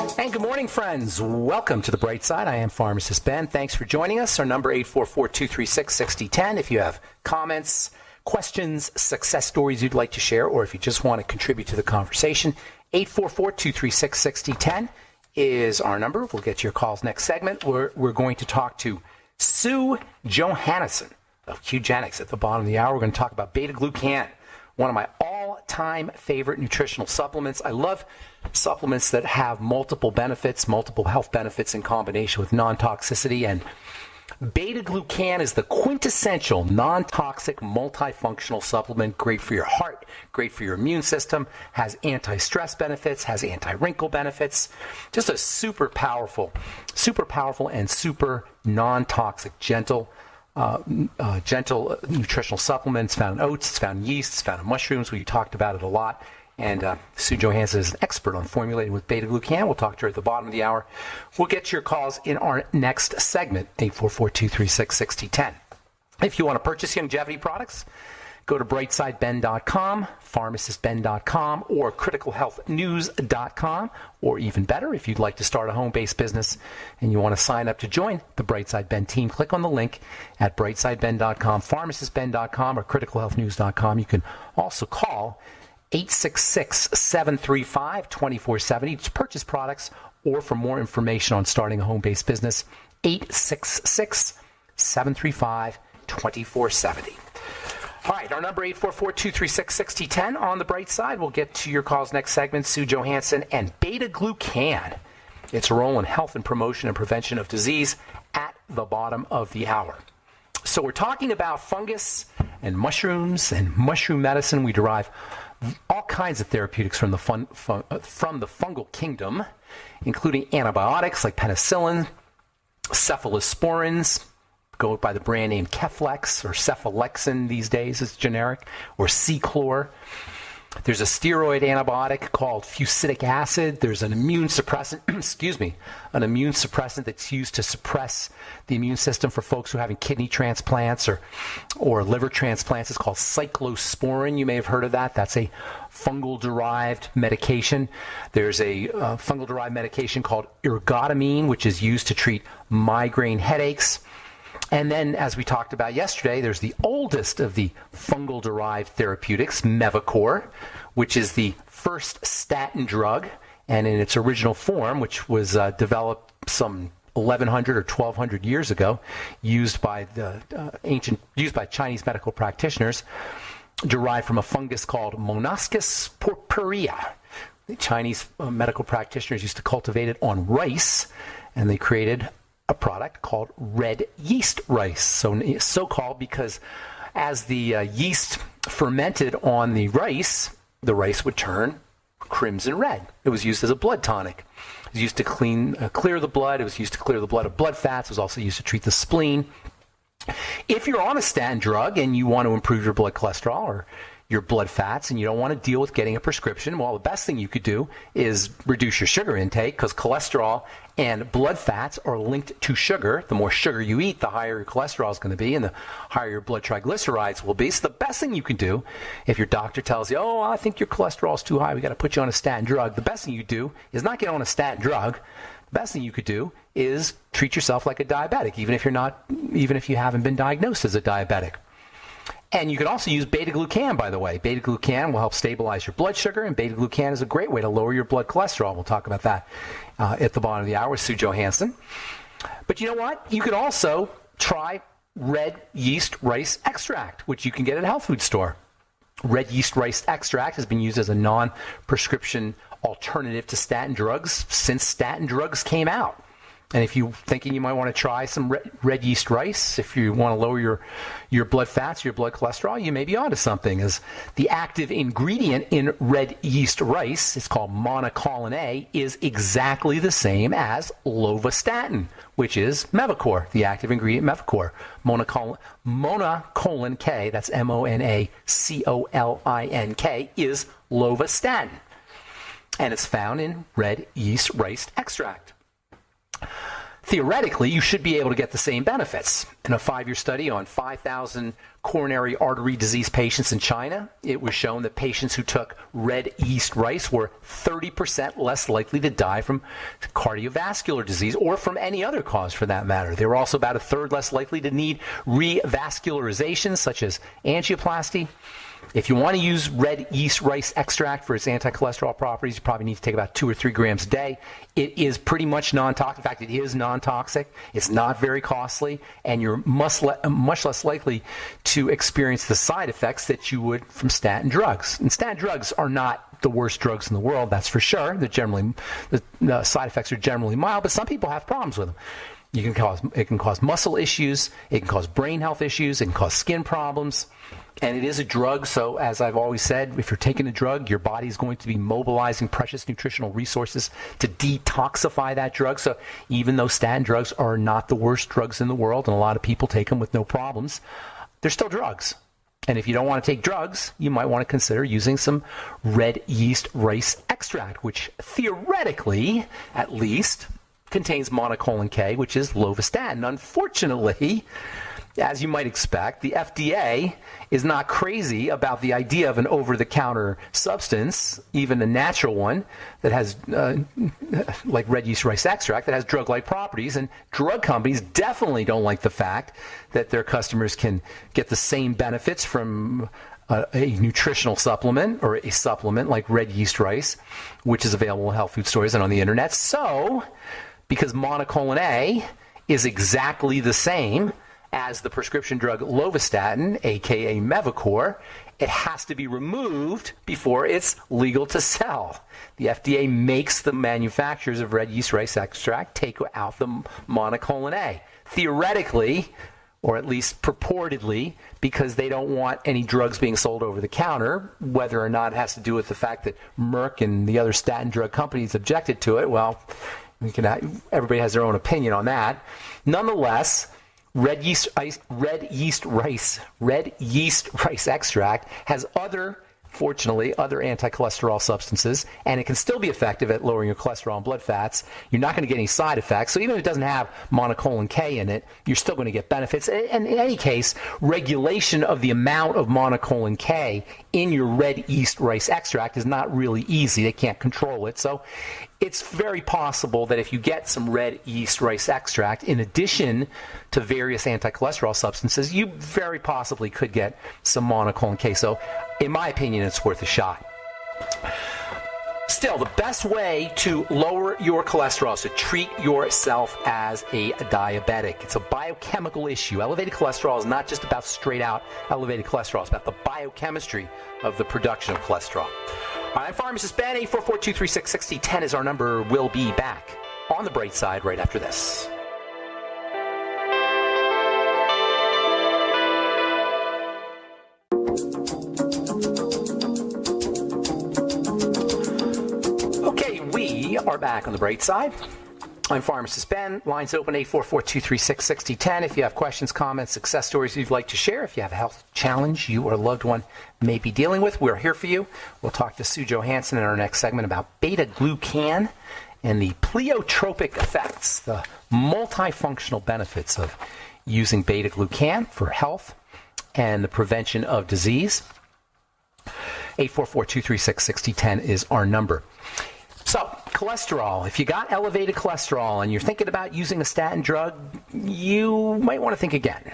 And good morning, friends. Welcome to The Bright Side. I am Pharmacist Ben. Thanks for joining us. Our number 844-236-6010. If you have comments, questions, success stories you'd like to share, or if you just want to contribute to the conversation, 844-236-6010 is our number. We'll get your calls next segment. We're going to talk to Sue Johannesson of Qgenics at the bottom of the hour. We're going to talk about beta-glucan, one of my all-time favorite nutritional supplements. I love supplements that have multiple benefits, multiple health benefits in combination with non-toxicity. And beta-glucan is the quintessential non-toxic multifunctional supplement, great for your heart, great for your immune system, has anti-stress benefits, has anti-wrinkle benefits. Just a super powerful and super non-toxic, gentle nutritional supplements found in oats, it's found in yeast, it's found in mushrooms. We talked about it a lot. And Sue Johannesson is an expert on formulating with beta-glucan. We'll talk to her at the bottom of the hour. We'll get to your calls in our next segment, 844-236-6010. If you want to purchase longevity products, go to brightsideben.com, pharmacistben.com, or criticalhealthnews.com. Or even better, if you'd like to start a home-based business and you want to sign up to join the Brightside Ben team, click on the link at brightsideben.com, pharmacistben.com, or criticalhealthnews.com. You can also call 866-735-2470 to purchase products, or for more information on starting a home-based business, 866-735-2470. All right, our number 844-236-6010 on the Bright Side. We'll get to your calls next segment. Sue Johannesson and beta-glucan, its role in health and promotion and prevention of disease, at the bottom of the hour. So we're talking about fungus and mushrooms and mushroom medicine. We derive all kinds of therapeutics from the fungal kingdom, including antibiotics like penicillin, cephalosporins, go by the brand name Keflex, or cephalexin these days is generic, or C-chlor. There's a steroid antibiotic called fusidic acid. There's an immune suppressant, an immune suppressant that's used to suppress the immune system for folks who are having kidney transplants or liver transplants. It's called cyclosporin. You may have heard of that. That's a fungal-derived medication. There's a fungal-derived medication called ergotamine, which is used to treat migraine headaches. And then, as we talked about yesterday, there's the oldest of the fungal-derived therapeutics, Mevacor, which is the first statin drug, and in its original form, which was developed some 1,100 or 1,200 years ago, used by Chinese medical practitioners, derived from a fungus called Monoscus purpurea. The Chinese medical practitioners used to cultivate it on rice, and they created a product called red yeast rice. So called because as the yeast fermented on the rice would turn crimson red. It was used as a blood tonic. It was used to clear the blood. It was used to clear the blood of blood fats. It was also used to treat the spleen. If you're on a statin drug and you want to improve your blood cholesterol or your blood fats and you don't want to deal with getting a prescription, well, the best thing you could do is reduce your sugar intake, because cholesterol and blood fats are linked to sugar. The more sugar you eat, the higher your cholesterol is going to be and the higher your blood triglycerides will be. So the best thing you can do, if your doctor tells you, oh, I think your cholesterol is too high, we got to put you on a statin drug, the best thing you do is not get on a statin drug. The best thing you could do is treat yourself like a diabetic, even if you haven't been diagnosed as a diabetic. And you can also use beta-glucan, by the way. Beta-glucan will help stabilize your blood sugar, and beta-glucan is a great way to lower your blood cholesterol. We'll talk about that at the bottom of the hour with Sue Johannesson. But you know what? You could also try red yeast rice extract, which you can get at a health food store. Red yeast rice extract has been used as a non-prescription alternative to statin drugs since statin drugs came out. And if you're thinking you might want to try some red yeast rice, if you want to lower your blood fats, your blood cholesterol, you may be onto something. As the active ingredient in red yeast rice, it's called monocolin A, is exactly the same as lovastatin, which is Mevacor, the active ingredient Mevacor. Monocolin K, that's MONACOLIN-K, is lovastatin. And it's found in red yeast rice extract. theoretically, you should be able to get the same benefits. In a 5-year study on 5,000 coronary artery disease patients in China, it was shown that patients who took red yeast rice were 30% less likely to die from cardiovascular disease or from any other cause for that matter. They were also about a third less likely to need revascularization, such as angioplasty. If you want to use red yeast rice extract for its anti-cholesterol properties, you probably need to take about 2 or 3 grams a day. It is pretty much non-toxic. In fact, it is non-toxic. It's not very costly, and you're much less likely to experience the side effects that you would from statin drugs. And statin drugs are not the worst drugs in the world, that's for sure. The side effects are generally mild, but some people have problems with them. It can cause muscle issues, it can cause brain health issues, it can cause skin problems. And it is a drug, so as I've always said, if you're taking a drug, your body is going to be mobilizing precious nutritional resources to detoxify that drug. So even though statin drugs are not the worst drugs in the world, and a lot of people take them with no problems, they're still drugs. And if you don't want to take drugs, you might want to consider using some red yeast rice extract, which theoretically, at least, contains monocolin K, which is lovastatin. Unfortunately, as you might expect, the FDA is not crazy about the idea of an over-the-counter substance, even a natural one that has, like red yeast rice extract, that has drug-like properties. And drug companies definitely don't like the fact that their customers can get the same benefits from a nutritional supplement or a supplement like red yeast rice, which is available in health food stores and on the internet. So, because monocolin A is exactly the same as the prescription drug lovastatin, aka Mevacor, it has to be removed before it's legal to sell. The FDA makes the manufacturers of red yeast rice extract take out the monocolin A. Theoretically, or at least purportedly, because they don't want any drugs being sold over the counter, whether or not it has to do with the fact that Merck and the other statin drug companies objected to it. Well, everybody has their own opinion on that. Nonetheless, red yeast rice extract has fortunately, other anti-cholesterol substances, and it can still be effective at lowering your cholesterol and blood fats. You're not going to get any side effects. So even if it doesn't have monocolin K in it, you're still going to get benefits. And in any case, regulation of the amount of monocolin K in your red yeast rice extract is not really easy. They can't control it. So it's very possible that if you get some red yeast rice extract, in addition to various anti-cholesterol substances, you very possibly could get some monocolin K. So in my opinion, it's worth a shot. Still, the best way to lower your cholesterol is to treat yourself as a diabetic. It's a biochemical issue. Elevated cholesterol is not just about straight out elevated cholesterol. It's about the biochemistry of the production of cholesterol. All right, I'm Pharmacist Ben. 844-236-6010 is our number. We'll be back on the bright side right after this. We are back on the bright side. I'm Pharmacist Ben. Lines open 844-236-6010. If you have questions, comments, success stories you'd like to share, if you have a health challenge you or a loved one may be dealing with, we're here for you. We'll talk to Sue Johansson in our next segment about beta-glucan and the pleiotropic effects, the multifunctional benefits of using beta-glucan for health and the prevention of disease. 844-236-6010 is our number. So, cholesterol. If you got elevated cholesterol and you're thinking about using a statin drug, you might want to think again.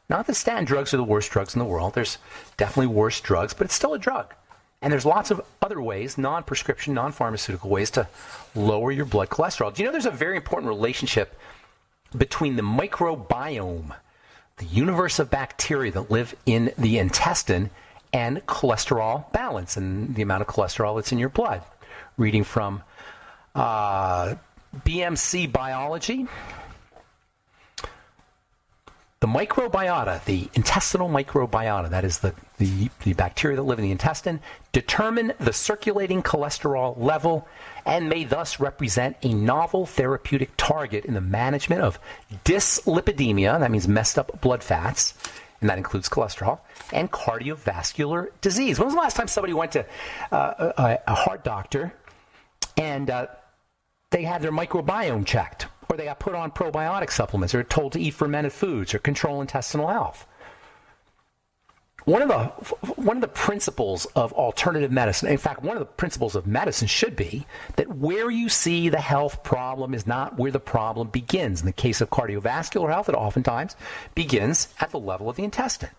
Not that statin drugs are the worst drugs in the world. There's definitely worse drugs, but it's still a drug. And there's lots of other ways, non-prescription, non-pharmaceutical ways to lower your blood cholesterol. Do you know there's a very important relationship between the microbiome, the universe of bacteria that live in the intestine, and cholesterol balance and the amount of cholesterol that's in your blood? Reading from BMC Biology. The microbiota, the intestinal microbiota, that is the bacteria that live in the intestine, determine the circulating cholesterol level and may thus represent a novel therapeutic target in the management of dyslipidemia, that means messed up blood fats, and that includes cholesterol, and cardiovascular disease. When was the last time somebody went to a heart doctor and they had their microbiome checked? or they got put on probiotic supplements, or told to eat fermented foods, or control intestinal health. One of the principles of alternative medicine, in fact, one of the principles of medicine should be that where you see the health problem is not where the problem begins. In the case of cardiovascular health, it oftentimes begins at the level of the intestine.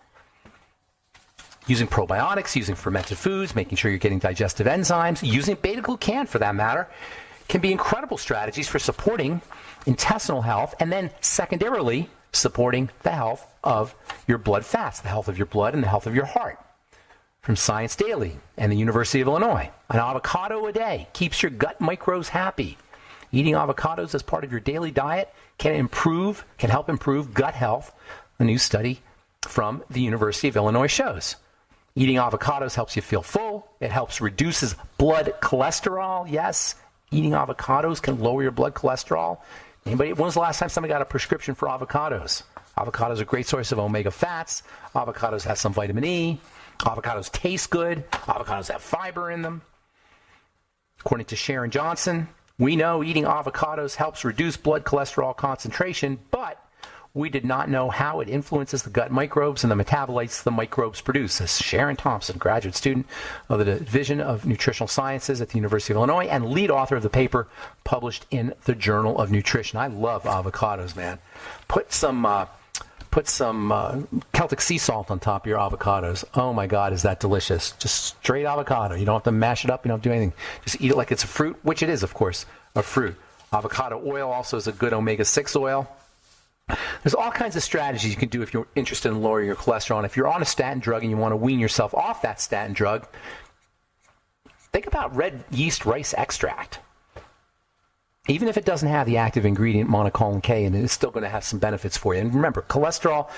Using probiotics, using fermented foods, making sure you're getting digestive enzymes, using beta-glucan for that matter, can be incredible strategies for supporting intestinal health, and then secondarily supporting the health of your blood fats, the health of your blood and the health of your heart. From Science Daily and the University of Illinois, an avocado a day keeps your gut microbes happy. Eating avocados as part of your daily diet can help improve gut health, a new study from the University of Illinois shows. Eating avocados helps you feel full. It helps reduces blood cholesterol. Yes, eating avocados can lower your blood cholesterol. When was the last time somebody got a prescription for avocados? Avocados are a great source of omega fats. Avocados have some vitamin E. Avocados taste good. Avocados have fiber in them. According to Sharon Johnson, we know eating avocados helps reduce blood cholesterol concentration, but we did not know how it influences the gut microbes and the metabolites the microbes produce. This is Sharon Thompson, graduate student of the Division of Nutritional Sciences at the University of Illinois and lead author of the paper published in the Journal of Nutrition. I love avocados, man. Put some Celtic sea salt on top of your avocados. Oh my God, is that delicious. Just straight avocado. You don't have to mash it up. You don't have to do anything. Just eat it like it's a fruit, which it is, of course, a fruit. Avocado oil also is a good omega-6 oil. There's all kinds of strategies you can do if you're interested in lowering your cholesterol. And if you're on a statin drug and you want to wean yourself off that statin drug, think about red yeast rice extract. Even if it doesn't have the active ingredient monocolin K in it, it's still going to have some benefits for you. And remember, cholesterol,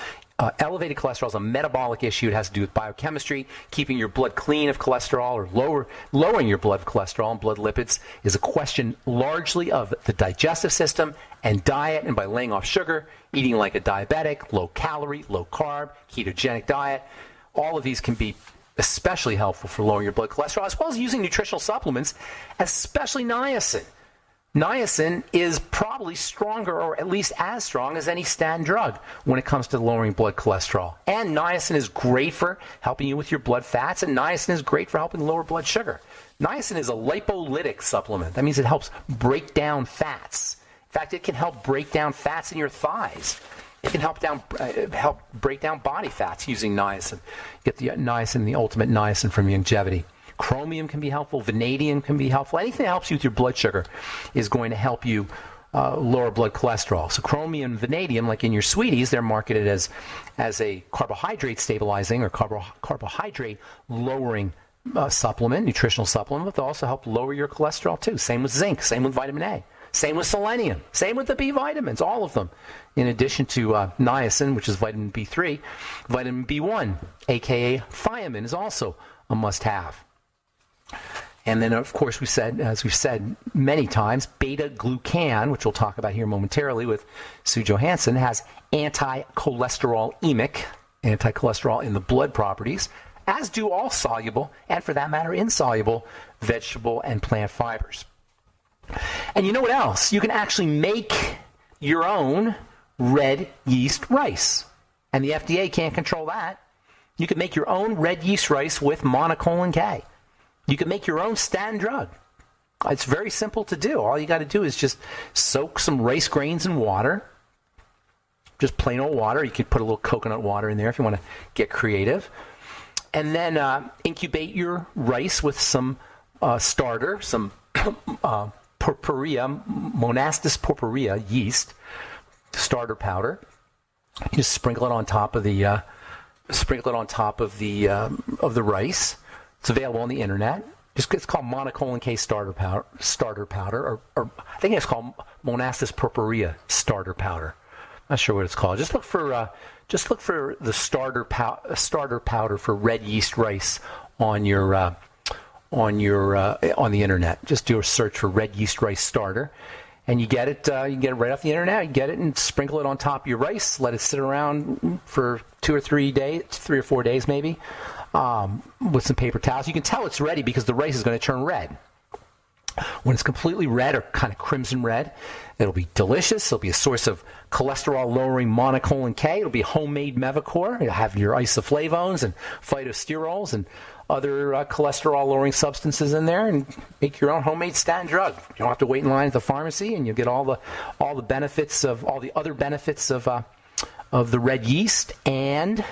elevated cholesterol is a metabolic issue. It has to do with biochemistry. Keeping your blood clean of cholesterol or lowering your blood cholesterol and blood lipids is a question largely of the digestive system and diet. And by laying off sugar, eating like a diabetic, low calorie, low carb, ketogenic diet, all of these can be especially helpful for lowering your blood cholesterol, as well as using nutritional supplements, especially niacin. Niacin is probably stronger, or at least as strong as any statin drug when it comes to lowering blood cholesterol. And niacin is great for helping you with your blood fats, and niacin is great for helping lower blood sugar. Niacin is a lipolytic supplement. That means it helps break down fats. In fact, it can help break down fats in your thighs. It can help break down body fats using niacin. Get the niacin, the ultimate niacin from Longevity. Chromium can be helpful. Vanadium can be helpful. Anything that helps you with your blood sugar is going to help you lower blood cholesterol. So chromium and vanadium, like in your sweeties, they're marketed as a carbohydrate stabilizing or carbohydrate lowering supplement, nutritional supplement, but they also help lower your cholesterol too. Same with zinc, same with vitamin A, same with selenium, same with the B vitamins, all of them. In addition to niacin, which is vitamin B3, vitamin B1, aka thiamine, is also a must-have. And then, of course, as we've said many times, beta-glucan, which we'll talk about here momentarily with Sue Johansson, has anti-cholesterol in the blood properties, as do all soluble, and for that matter, insoluble vegetable and plant fibers. And you know what else? You can actually make your own red yeast rice. And the FDA can't control that. You can make your own red yeast rice with monocolin K. You can make your own statin drug. It's very simple to do. All you got to do is just soak some rice grains in water, just plain old water. You could put a little coconut water in there if you want to get creative. And then incubate your rice with some starter, some Monastis purpurea yeast starter powder. You just sprinkle it on top of the rice. It's available on the internet. It's called monocolin K starter powder, or I think it's called Monastis purpurea starter powder. Not sure what it's called. Just look for the starter powder for red yeast rice on the internet. Just do a search for red yeast rice starter, and you get it. You get it right off the internet. You get it and sprinkle it on top of your rice. Let it sit around for 2 or 3 days, 3 or 4 days maybe. With some paper towels. You can tell it's ready because the rice is going to turn red. When it's completely red or kind of crimson red, it'll be delicious. It'll be a source of cholesterol-lowering monocolin K. It'll be homemade Mevacor. You'll have your isoflavones and phytosterols and other cholesterol-lowering substances in there, and make your own homemade statin drug. You don't have to wait in line at the pharmacy, and you'll get all the benefits of all the other benefits of the red yeast, and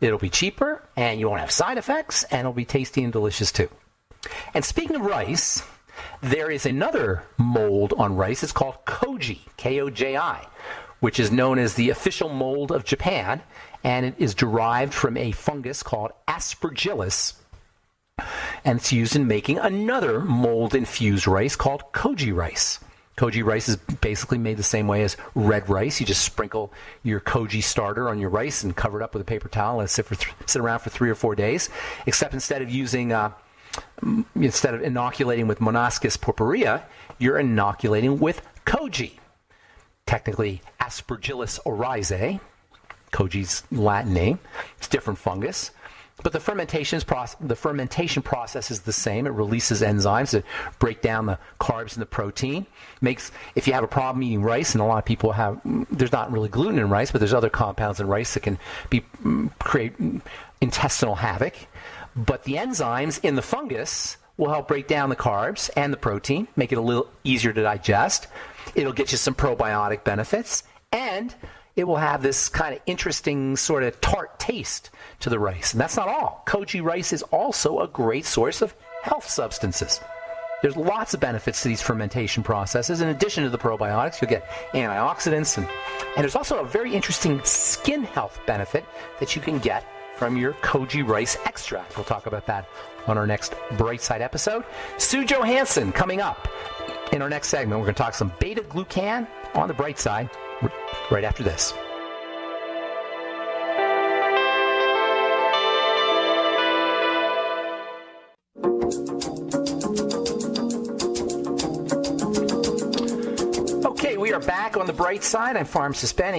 it'll be cheaper, and you won't have side effects, and it'll be tasty and delicious too. And speaking of rice, there is another mold on rice. It's called koji, K-O-J-I, which is known as the official mold of Japan, and it is derived from a fungus called Aspergillus, and it's used in making another mold-infused rice called koji rice. Koji rice is basically made the same way as red rice. You just sprinkle your koji starter on your rice and cover it up with a paper towel and sit around for 3 or 4 days, except instead of inoculating with Monoscus purpurea, you're inoculating with koji. Technically, Aspergillus oryzae, koji's Latin name. It's a different fungus. But the fermentation process is the same. It releases enzymes that break down the carbs and the protein. If you have a problem eating rice, and a lot of people have, there's not really gluten in rice, but there's other compounds in rice that can create intestinal havoc. But the enzymes in the fungus will help break down the carbs and the protein, make it a little easier to digest. It'll get you some probiotic benefits, and it will have this kind of interesting sort of tart taste to the rice. And that's not all. Koji rice is also a great source of health substances. There's lots of benefits to these fermentation processes. In addition to the probiotics, you'll get antioxidants, and there's also a very interesting skin health benefit that you can get from your koji rice extract. We'll talk about that on our next Brightside episode. Sue Johansson coming up in our next segment. We're going to talk some beta-glucan on the bright side right after this. Okay, we are back on the bright side. I'm pharmacist Ben.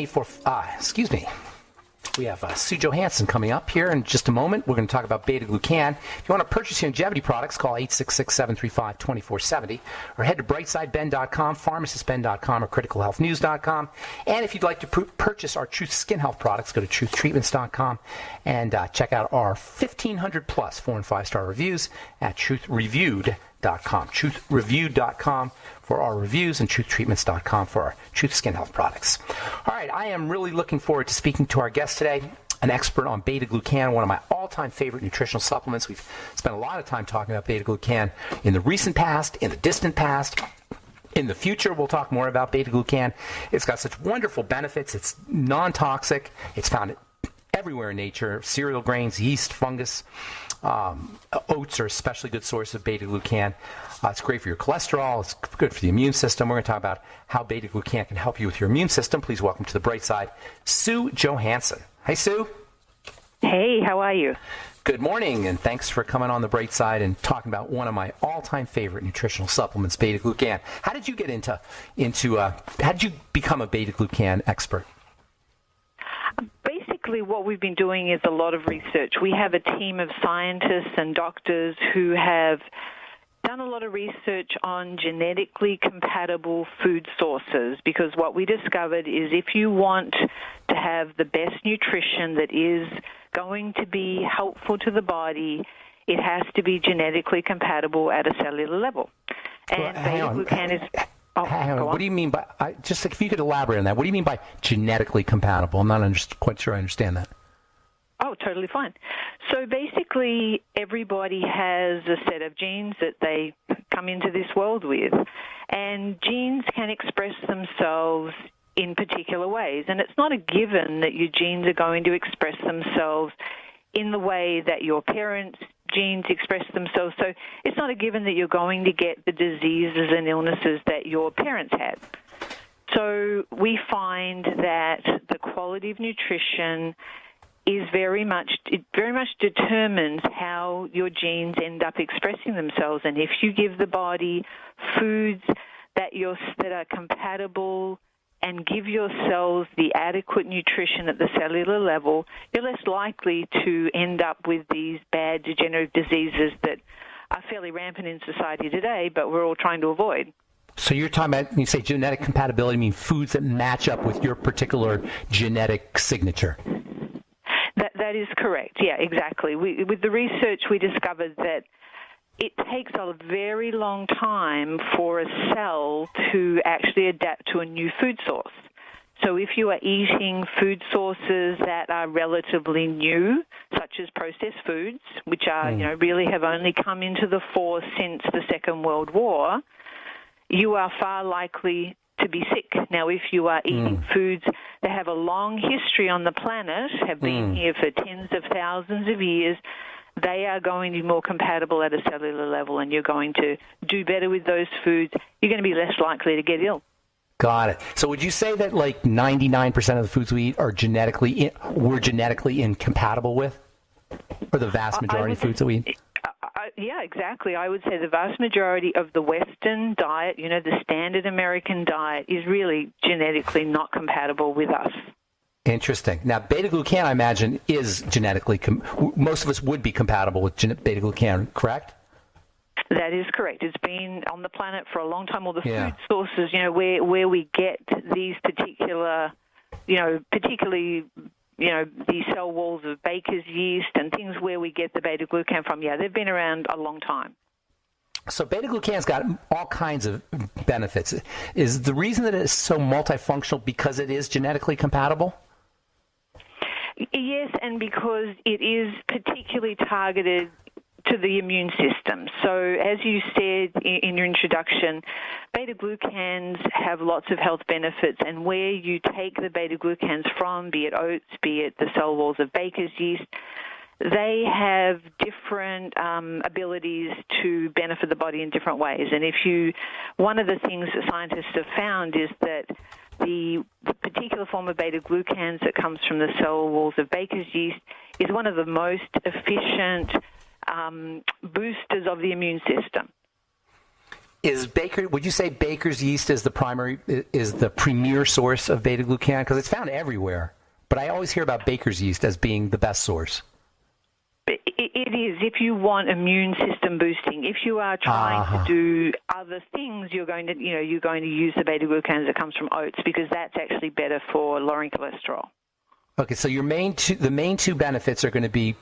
We have Sue Johansson coming up here in just a moment. We're going to talk about beta-glucan. If you want to purchase your longevity products, call 866-735-2470 or head to brightsideben.com, pharmacistben.com, or criticalhealthnews.com. And if you'd like to purchase our Truth Skin Health products, go to truthtreatments.com and check out our 1,500 plus 4- and 5-star reviews at truthreviewed.com. Truthreviewed.com for our reviews and truthtreatments.com for our Truth Skin Health products. All right, I am really looking forward to speaking to our guest today, an expert on beta-glucan, one of my all-time favorite nutritional supplements. We've spent a lot of time talking about beta-glucan in the recent past, in the distant past. In the future, we'll talk more about beta-glucan. It's got such wonderful benefits. It's non-toxic. It's found everywhere in nature. Cereal grains, yeast, fungus. Oats are a especially good source of beta-glucan. It's great for your cholesterol. It's good for the immune system. We're going to talk about how beta-glucan can help you with your immune system. Please welcome to the bright side, Sue Johansson. Hi, Sue. Hey, how are you? Good morning, and thanks for coming on the bright side and talking about one of my all-time favorite nutritional supplements, beta-glucan. How did you get how did you become a beta-glucan expert? Basically, what we've been doing is a lot of research. We have a team of scientists and doctors who have done a lot of research on genetically compatible food sources, because what we discovered is if you want to have the best nutrition that is going to be helpful to the body, it has to be genetically compatible at a cellular level. And beta-glucan is... Hang on. What do you mean by, just if you could elaborate on that, what do you mean by genetically compatible? I'm not quite sure I understand that. Oh, totally fine. So basically, everybody has a set of genes that they come into this world with, and genes can express themselves in particular ways. And it's not a given that your genes are going to express themselves in the way that your parents' genes express themselves. So it's not a given that you're going to get the diseases and illnesses that your parents had. So we find that the quality of nutrition is very much determines how your genes end up expressing themselves. And if you give the body foods that are compatible and give your cells the adequate nutrition at the cellular level, you're less likely to end up with these bad degenerative diseases that are fairly rampant in society today, but we're all trying to avoid. So you're talking about, when you say genetic compatibility, you mean foods that match up with your particular genetic signature? That is correct. Yeah, exactly. With the research, we discovered that it takes a very long time for a cell to actually adapt to a new food source. So if you are eating food sources that are relatively new, such as processed foods, which are, really have only come into the fore since the Second World War, you are far likely to be sick. Now, if you are eating foods that have a long history on the planet, have been here for tens of thousands of years, they are going to be more compatible at a cellular level, and you're going to do better with those foods. You're going to be less likely to get ill. Got it. So would you say that like 99% of the foods we eat are we're genetically incompatible with? Or the vast majority of foods that we eat? Yeah, exactly. I would say the vast majority of the Western diet, the standard American diet, is really genetically not compatible with us. Interesting. Now, beta-glucan, I imagine, is genetically, most of us would be compatible with beta-glucan, correct? That is correct. It's been on the planet for a long time. All the food sources, where we get these particular, particularly, the cell walls of baker's yeast and things where we get the beta-glucan from, they've been around a long time. So beta-glucan's got all kinds of benefits. Is the reason that it's so multifunctional because it is genetically compatible? Yes, and because it is particularly targeted to the immune system. So as you said in your introduction, beta-glucans have lots of health benefits, and where you take the beta-glucans from, be it oats, be it the cell walls of baker's yeast, they have different abilities to benefit the body in different ways. And one of the things that scientists have found is that the particular form of beta-glucans that comes from the cell walls of baker's yeast is one of the most efficient boosters of the immune system. Would you say baker's yeast is the premier source of beta-glucan? Because it's found everywhere, but I always hear about baker's yeast as being the best source. It is, if you want immune system boosting. If you are trying to do other things, you're going to use the beta-glucans that comes from oats, because that's actually better for lowering cholesterol. Okay, so the main two benefits are going to be,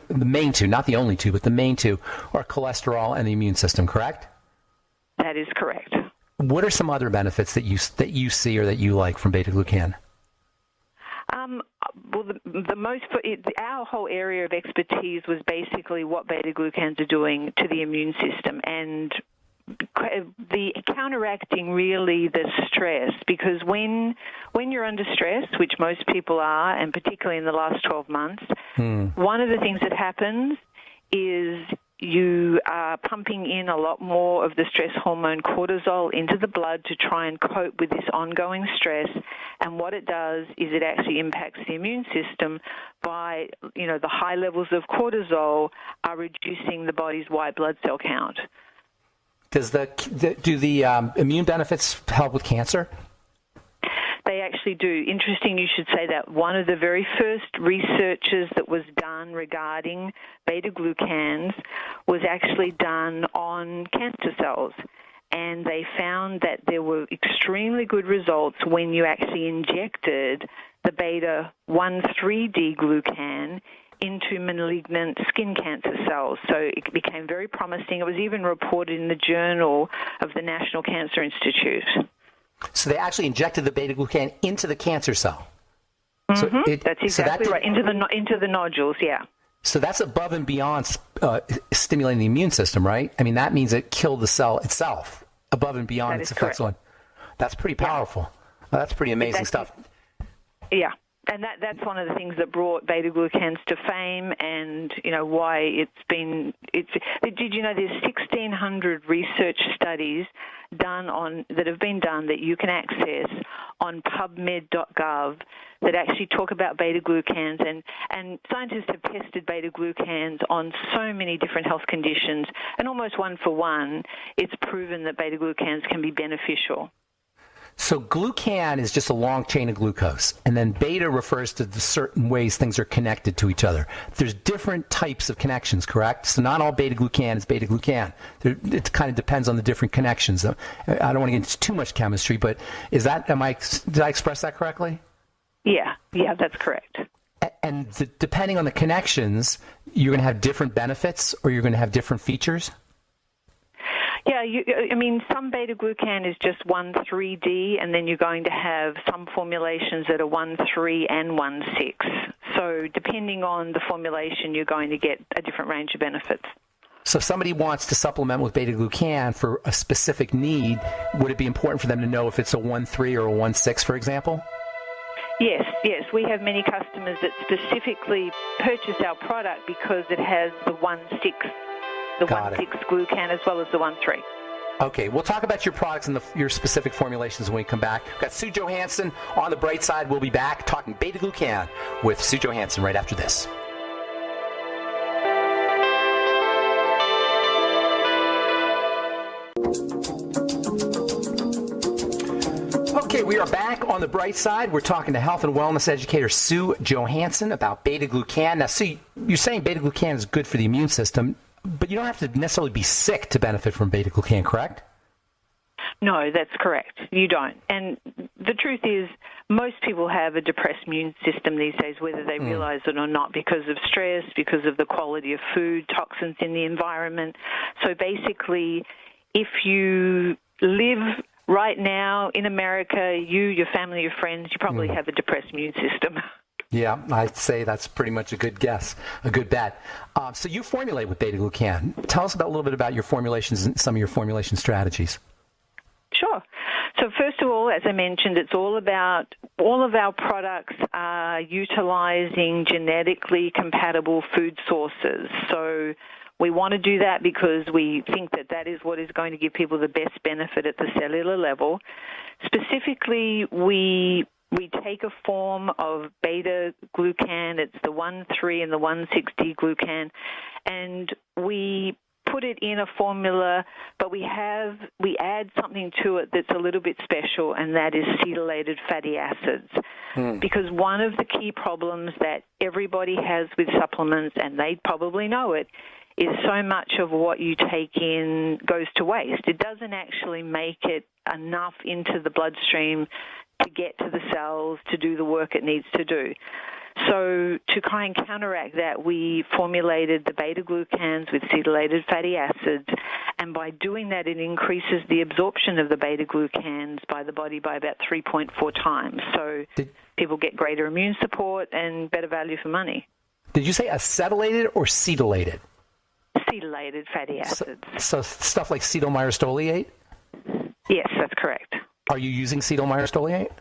the main two, not the only two, but the main two are cholesterol and the immune system, correct? That is correct. What are some other benefits that you see or that you like from beta-glucan? Well, our whole area of expertise was basically what beta-glucans are doing to the immune system, and the counteracting really the stress, because when you're under stress, which most people are, and particularly in the last 12 months, one of the things that happens is you are pumping in a lot more of the stress hormone cortisol into the blood to try and cope with this ongoing stress. And what it does is it actually impacts the immune system by, the high levels of cortisol are reducing the body's white blood cell count. Do the immune benefits help with cancer? They actually do. Interesting you should say that. One of the very first researches that was done regarding beta-glucans was actually done on cancer cells. And they found that there were extremely good results when you actually injected the beta-1,3-D glucan into malignant skin cancer cells. So it became very promising. It was even reported in the Journal of the National Cancer Institute. So they actually injected the beta-glucan into the cancer cell. So that's exactly right, into the nodules, yeah. So that's above and beyond stimulating the immune system, right? I mean, that means it killed the cell itself, above and beyond its effects on. That's pretty powerful. Well, that's pretty amazing stuff. Yeah. And that's one of the things that brought beta-glucans to fame, and why did you know there's 1,600 research studies that have been done that you can access on PubMed.gov that actually talk about beta-glucans, and scientists have tested beta-glucans on so many different health conditions, and almost one for one, it's proven that beta-glucans can be beneficial. So glucan is just a long chain of glucose, and then beta refers to the certain ways things are connected to each other. There's different types of connections, correct? So not all beta-glucan is beta-glucan. It kind of depends on the different connections. I don't want to get into too much chemistry, but did I express that correctly? Yeah, that's correct. And depending on the connections, you're going to have different benefits or you're going to have different features? Yeah, some beta-glucan is just 1,3-D, and then you're going to have some formulations that are 1,3 and 1,6. So depending on the formulation, you're going to get a different range of benefits. So if somebody wants to supplement with beta-glucan for a specific need, would it be important for them to know if it's a 1,3 or a 1,6, for example? Yes. We have many customers that specifically purchase our product because it has the 1,6. The 1,6 glucan as well as the 1,3. Okay, we'll talk about your products and your specific formulations when we come back. We've got Sue Johansson on the bright side. We'll be back talking beta-glucan with Sue Johansson right after this. Okay, we are back on the bright side. We're talking to health and wellness educator Sue Johansson about beta-glucan. Now, Sue, you're saying beta-glucan is good for the immune system, but you don't have to necessarily be sick to benefit from beta-glucan, correct? No, that's correct. You don't. And the truth is, most people have a depressed immune system these days, whether they realize it or not, because of stress, because of the quality of food, toxins in the environment. So basically, if you live right now in America, your family, your friends, you probably have a depressed immune system. Yeah, I'd say that's pretty much a good guess, a good bet. So you formulate with beta-glucan. Tell us a little bit about your formulations and some of your formulation strategies. Sure. So first of all, as I mentioned, it's all about all of our products are utilizing genetically compatible food sources. So we want to do that because we think that is what is going to give people the best benefit at the cellular level. Specifically, we take a form of beta-glucan. It's the 1,3 and the 1,6-D glucan, and we put it in a formula, but we add something to it that's a little bit special, and that is acetylated fatty acids. Because one of the key problems that everybody has with supplements, and they probably know it, is so much of what you take in goes to waste. It doesn't actually make it enough into the bloodstream to get to the cells to do the work it needs to do. So to try and counteract that, we formulated the beta-glucans with acetylated fatty acids, and by doing that, it increases the absorption of the beta-glucans by the body by about 3.4 times. So people get greater immune support and better value for money. Did you say acetylated or cetylated? Acetylated fatty acids. So stuff like acetylmyrostoleate? Yes, that's correct. Are you using acetylmyrostoleate?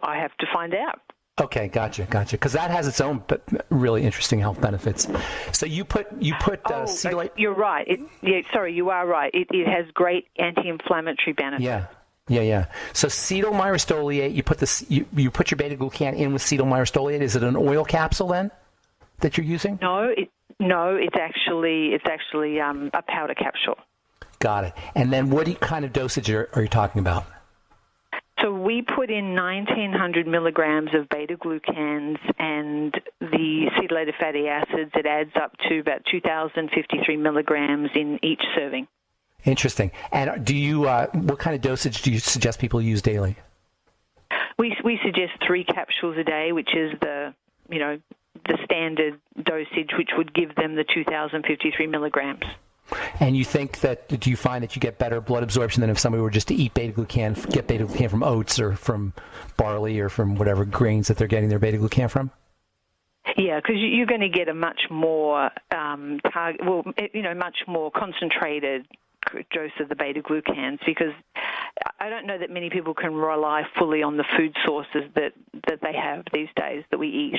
I have to find out. Okay, gotcha. Because that has its own really interesting health benefits. So you put acetylate. You're right. You are right. It has great anti-inflammatory benefits. Yeah. So acetylmyrostoleate. You put your beta-glucan in with acetylmyrostoleate. Is it an oil capsule then that you're using? No, it's actually a powder capsule. Got it. And then what kind of dosage are you talking about? So we put in 1,900 milligrams of beta-glucans and the acetylated fatty acids. It adds up to about 2,053 milligrams in each serving. Interesting. And do you what kind of dosage do you suggest people use daily? We suggest 3 capsules a day, which is the standard dosage, which would give them the 2,053 milligrams. And do you find that you get better blood absorption than if somebody were just to eat beta-glucan, get beta-glucan from oats or from barley or from whatever grains that they're getting their beta-glucan from? Yeah, because you're going to get a much more much more concentrated dose of the beta-glucans, because I don't know that many people can rely fully on the food sources that they have these days that we eat.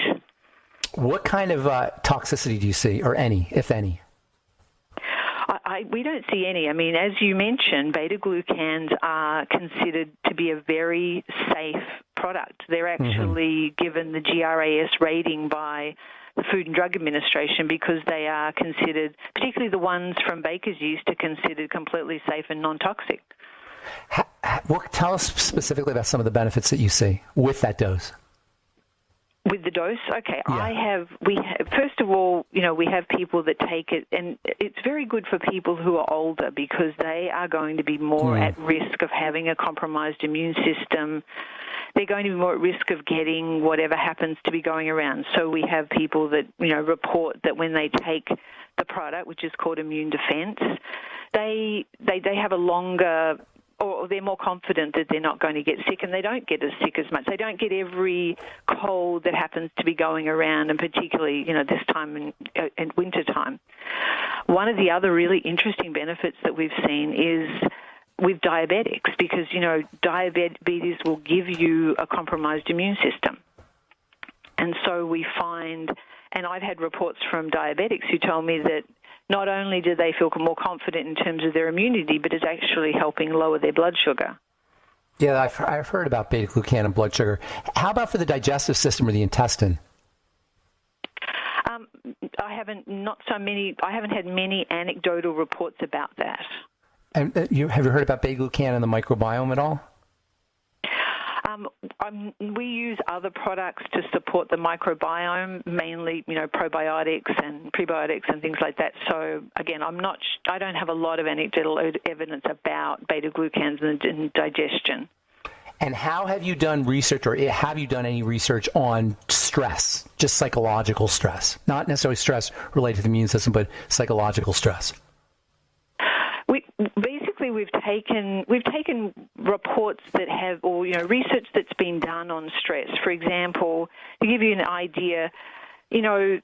What kind of toxicity do you see, or any, if any? We don't see any. I mean, as you mentioned, beta-glucans are considered to be a very safe product. They're actually given the GRAS rating by the Food and Drug Administration because they are considered, particularly the ones from baker's yeast, are considered completely safe and non-toxic. Tell us specifically about some of the benefits that you see with that dose. With the dose, okay. Yeah. First of all, we have people that take it, and it's very good for people who are older because they are going to be more at risk of having a compromised immune system. They're going to be more at risk of getting whatever happens to be going around. So we have people that, report that when they take the product, which is called immune defense, they have a longer, or they're more confident that they're not going to get sick, and they don't get as sick as much. They don't get every cold that happens to be going around, and particularly, this time in winter time. One of the other really interesting benefits that we've seen is with diabetics, because, diabetes will give you a compromised immune system. And so we find, and I've had reports from diabetics who tell me that not only do they feel more confident in terms of their immunity, but it's actually helping lower their blood sugar. Yeah, I've heard about beta-glucan and blood sugar. How about for the digestive system or the intestine? I haven't had many anecdotal reports about that. And have you heard about beta-glucan and the microbiome at all? We use other products to support the microbiome, mainly, probiotics and prebiotics and things like that. So, again, I don't have a lot of anecdotal evidence about beta-glucans and digestion. And how have you done research, or have you done any research on stress, just psychological stress? Not necessarily stress related to the immune system, but psychological stress. We've taken reports that have, or research that's been done on stress. For example, to give you an idea, the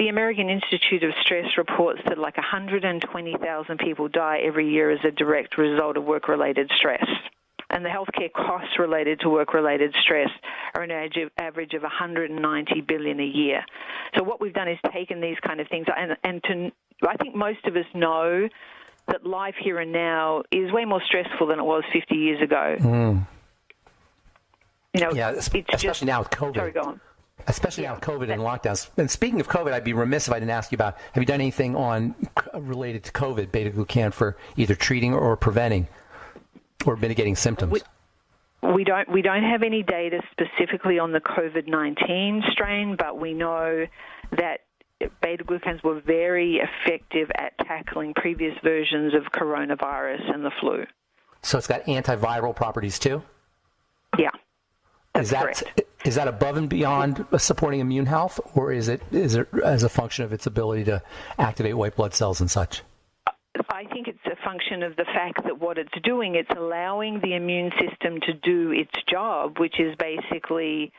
American Institute of Stress reports that like 120,000 people die every year as a direct result of work-related stress. And the healthcare costs related to work-related stress are an average of $190 billion a year. So what we've done is taken these kind of things, and I think most of us know that life here and now is way more stressful than it was 50 years ago. Yeah, especially now with COVID. Sorry, go on. Especially now with COVID and lockdowns. And speaking of COVID, I'd be remiss if I didn't ask you about, have you done anything related to COVID, beta-glucan, for either treating or preventing or mitigating symptoms? We don't have any data specifically on the COVID-19 strain, but we know that beta-glucans were very effective at tackling previous versions of coronavirus and the flu. So it's got antiviral properties too? Yeah, that's correct. Is that above and beyond supporting immune health, or is it as a function of its ability to activate white blood cells and such? I think it's a function of the fact that what it's doing, it's allowing the immune system to do its job, which is basically,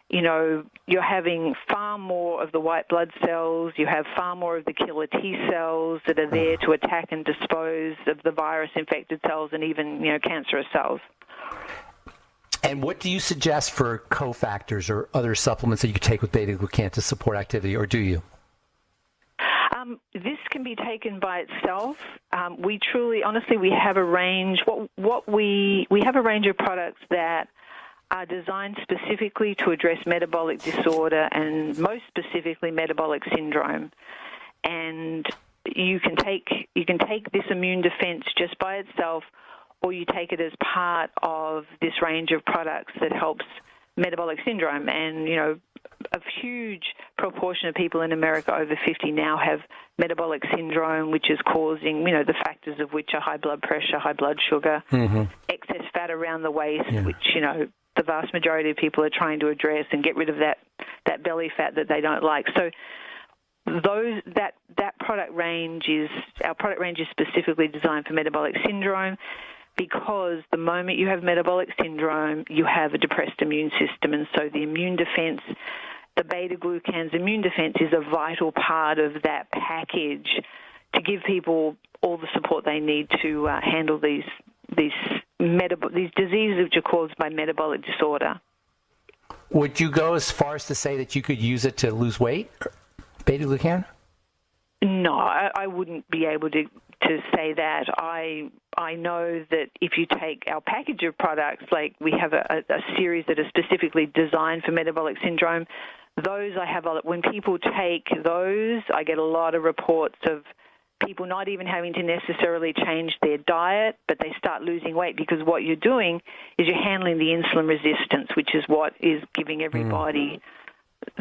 you're having far more of the white blood cells, you have far more of the killer T cells that are there to attack and dispose of the virus-infected cells and even, cancerous cells. And what do you suggest for cofactors or other supplements that you could take with beta-glucan to support activity, or do you? This can be taken by itself. We have a range. We have a range of products that are designed specifically to address metabolic disorder and most specifically metabolic syndrome. And you can take this immune defense just by itself, or you take it as part of this range of products that helps metabolic syndrome. And, a huge proportion of people in America over 50 now have metabolic syndrome, which is causing, the factors of which are high blood pressure, high blood sugar, excess fat around the waist, which, the vast majority of people are trying to address and get rid of that belly fat that they don't like. So that product range is specifically designed for metabolic syndrome, because the moment you have metabolic syndrome, you have a depressed immune system. And so the immune defense, the beta-glucans immune defense, is a vital part of that package to give people all the support they need to handle these diseases which are caused by metabolic disorder. Would you go as far as to say that you could use it to lose weight, beta-glucan? No, I wouldn't be able to say that. I know that if you take our package of products, like we have a series that are specifically designed for metabolic syndrome, when people take those, I get a lot of reports of people not even having to necessarily change their diet, but they start losing weight because what you're doing is you're handling the insulin resistance, which is what is giving everybody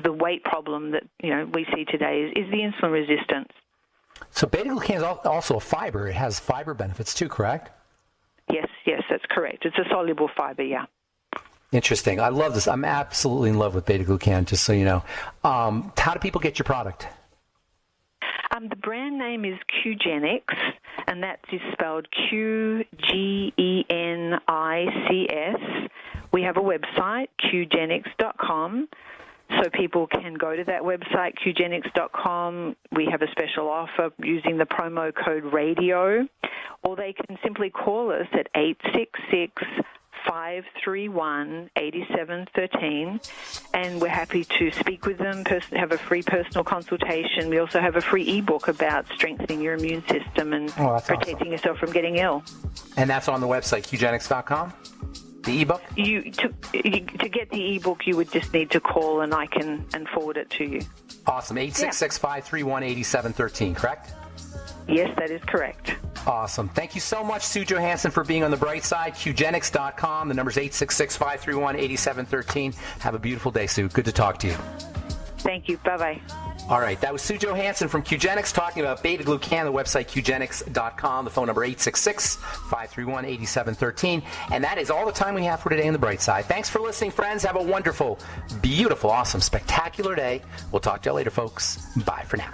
the weight problem that we see today is the insulin resistance. So beta-glucan is also a fiber. It has fiber benefits too, correct? Yes, that's correct. It's a soluble fiber, yeah. Interesting. I love this. I'm absolutely in love with beta-glucan, just so you know. How do people get your product? The brand name is Qgenics, and that is spelled Qgenics. We have a website, qgenics.com, so people can go to that website, qgenics.com. We have a special offer using the promo code RADIO, or they can simply call us at 866-531-8713, and we're happy to speak with them, have a free personal consultation. We also have a free ebook about strengthening your immune system and protecting yourself from getting ill. And that's on the website, qgenics.com? The ebook? To get the ebook, you would just need to call, and I can forward it to you. Awesome. 866-531-8713, correct? Yes, that is correct. Awesome. Thank you so much, Sue Johansson, for being on the bright side. Qgenics.com. The number's 866-531-8713. Have a beautiful day, Sue. Good to talk to you. Thank you. Bye-bye. All right. That was Sue Johansson from Qgenics talking about beta-glucan. The website, qgenics.com. The phone number, 866-531-8713. And that is all the time we have for today on the bright side. Thanks for listening, friends. Have a wonderful, beautiful, awesome, spectacular day. We'll talk to you later, folks. Bye for now.